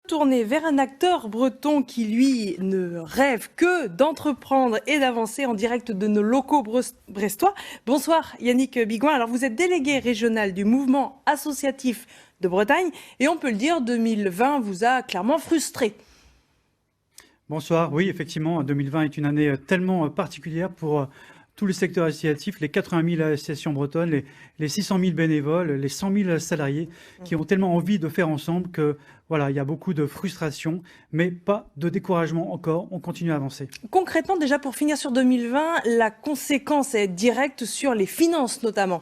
tourner vers un acteur breton qui, lui, ne rêve que d'entreprendre et d'avancer en direct de nos locaux brestois. Bonsoir Yannick Bigouin. Alors vous êtes délégué régional du mouvement associatif de Bretagne et on peut le dire, 2020 vous a clairement frustré. Bonsoir. Oui, effectivement, 2020 est une année tellement particulière pour tout le secteur associatif, les 80 000 associations bretonnes, les 600 000 bénévoles, les 100 000 salariés qui ont tellement envie de faire ensemble que voilà, il y a beaucoup de frustration, mais pas de découragement encore. On continue à avancer. Concrètement, déjà pour finir sur 2020, la conséquence est directe sur les finances notamment.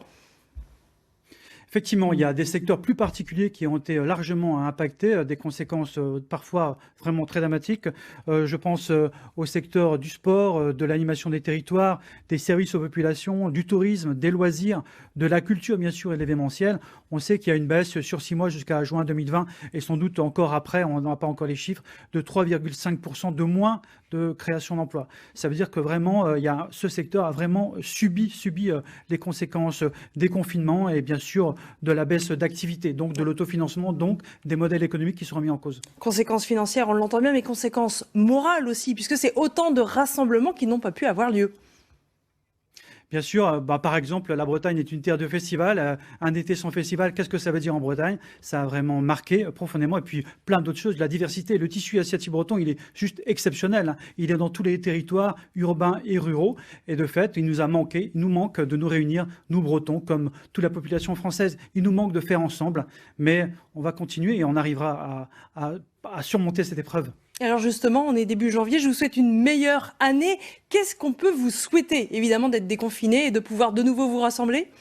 Effectivement, il y a des secteurs plus particuliers qui ont été largement impactés, des conséquences parfois vraiment très dramatiques. Je pense au secteur du sport, de l'animation des territoires, des services aux populations, du tourisme, des loisirs, de la culture bien sûr et de l'événementiel. On sait qu'il y a une baisse sur 6 mois jusqu'à juin 2020 et sans doute encore après, on n'a pas encore les chiffres, de 3,5% de moins de création d'emplois. Ça veut dire que vraiment, ce secteur a vraiment subi les conséquences des confinements et bien sûr de la baisse d'activité, donc de l'autofinancement, donc des modèles économiques qui seront mis en cause. Conséquences financières, on l'entend bien, mais conséquences morales aussi, puisque c'est autant de rassemblements qui n'ont pas pu avoir lieu. Bien sûr, par exemple, la Bretagne est une terre de festival. Un été sans festival, qu'est-ce que ça veut dire en Bretagne? Ça a vraiment marqué profondément. Et puis, plein d'autres choses. La diversité, le tissu associatif breton, il est juste exceptionnel. Il est dans tous les territoires urbains et ruraux. Et de fait, il nous manque de nous réunir, nous Bretons, comme toute la population française. Il nous manque de faire ensemble. Mais on va continuer et on arrivera à surmonter cette épreuve. Alors justement, on est début janvier, je vous souhaite une meilleure année. Qu'est-ce qu'on peut vous souhaiter? Évidemment d'être déconfiné et de pouvoir de nouveau vous rassembler?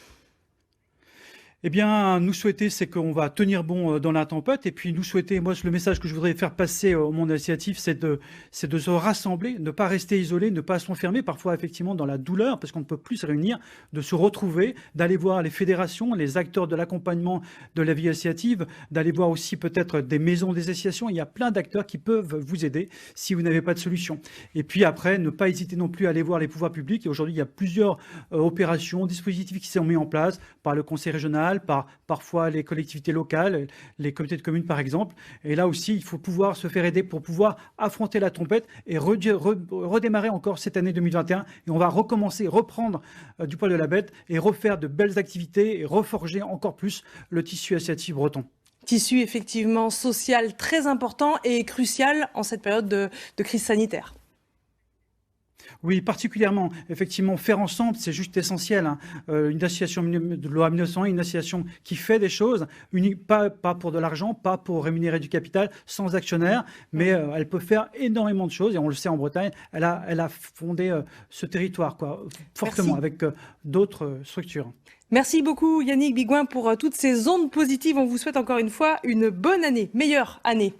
Eh bien, nous souhaiter, c'est qu'on va tenir bon dans la tempête. Et puis, nous souhaiter, moi, le message que je voudrais faire passer au monde associatif, c'est de se rassembler, ne pas rester isolé, ne pas s'enfermer, parfois, effectivement, dans la douleur, parce qu'on ne peut plus se réunir, de se retrouver, d'aller voir les fédérations, les acteurs de l'accompagnement de la vie associative, d'aller voir aussi peut-être des maisons des associations. Il y a plein d'acteurs qui peuvent vous aider si vous n'avez pas de solution. Et puis après, ne pas hésiter non plus à aller voir les pouvoirs publics. Et aujourd'hui, il y a plusieurs opérations, dispositifs qui sont mis en place par le conseil régional, par parfois les collectivités locales, les comités de communes par exemple. Et là aussi, il faut pouvoir se faire aider pour pouvoir affronter la tempête et redémarrer encore cette année 2021. Et on va recommencer, reprendre du poil de la bête et refaire de belles activités et reforger encore plus le tissu associatif breton. Tissu effectivement social très important et crucial en cette période de crise sanitaire. Oui, particulièrement, effectivement, faire ensemble, c'est juste essentiel. Une association de loi 1901, une association qui fait des choses, pas pour de l'argent, pas pour rémunérer du capital, sans actionnaire, mais elle peut faire énormément de choses. Et on le sait en Bretagne, elle a fondé ce territoire fortement. Merci. Avec d'autres structures. Merci beaucoup Yannick Bigouin pour toutes ces ondes positives. On vous souhaite encore une fois une bonne année, meilleure année.